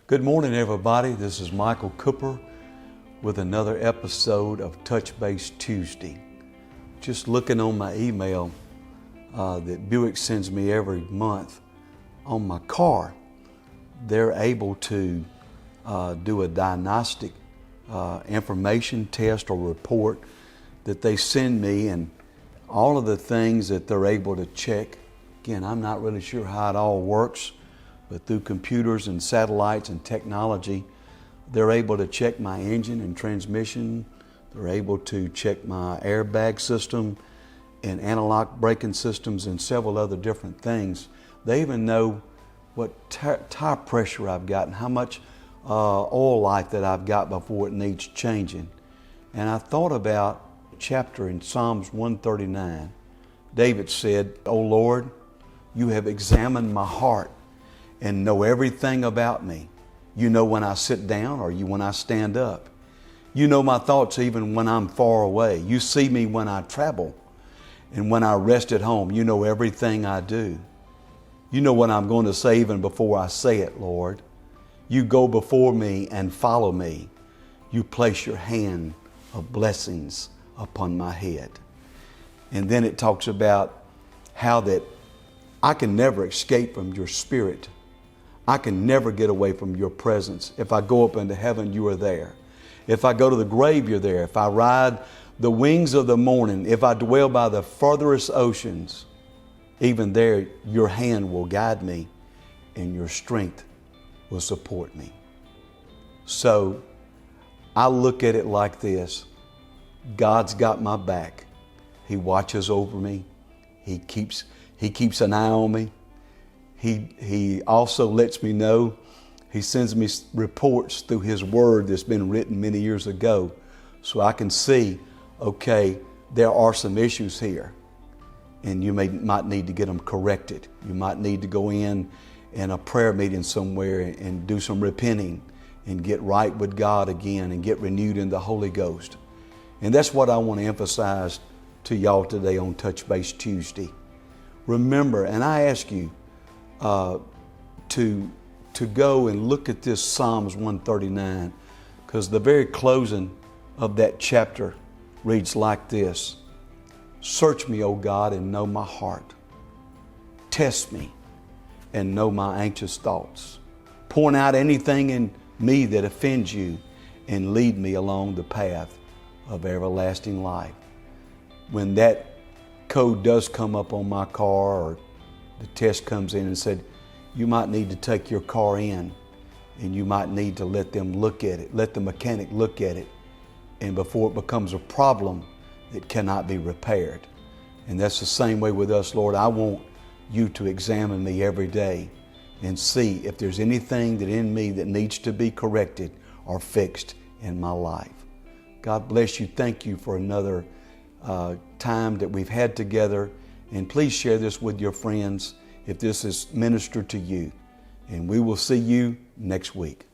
Good morning, everybody. This is Michael Cooper with another episode of Touch Base Tuesday. Just looking on my email that Buick sends me every month on my car, they're able to do a diagnostic information test or report that they send me, and all of the things that they're able to check. Again, I'm not really sure how it all works, but through computers and satellites and technology, they're able to check my engine and transmission. They're able to check my airbag system and anti-lock braking systems and several other different things. They even know what tire pressure I've got and how much oil life that I've got before it needs changing. And I thought about a chapter in Psalms 139. David said, "O Lord, you have examined my heart and know everything about me. You know when I sit down or when I stand up. You know my thoughts even when I'm far away. You see me when I travel and when I rest at home. You know everything I do. You know what I'm going to say even before I say it, Lord. You go before me and follow me. You place your hand of blessings upon my head." And then it talks about how that I can never escape from your spirit. I can never get away from your presence. If I go up into heaven, you are there. If I go to the grave, you're there. If I ride the wings of the morning, if I dwell by the farthest oceans, even there your hand will guide me and your strength will support me. So I look at it like this. God's got my back. He watches over me. He keeps an eye on me. He also lets me know, He sends me reports through His Word that's been written many years ago, so I can see, okay, there are some issues here, and you might need to get them corrected. You might need to go in a prayer meeting somewhere and do some repenting and get right with God again and get renewed in the Holy Ghost. And that's what I want to emphasize to y'all today on Touch Base Tuesday. Remember, and I ask you to go and look at this Psalms 139, because the very closing of that chapter reads like this: "Search me, O God, and know my heart. Test me and know my anxious thoughts. Point out anything in me that offends you and lead me along the path of everlasting life." When that code does come up on my car, or the test comes in and said, you might need to take your car in and you might need to let them look at it, let the mechanic look at it, and before it becomes a problem, it cannot be repaired. And that's the same way with us, Lord. I want you to examine me every day and see if there's anything that in me that needs to be corrected or fixed in my life. God bless you. Thank you for another time that we've had together. And please share this with your friends if this is ministered to you. And we will see you next week.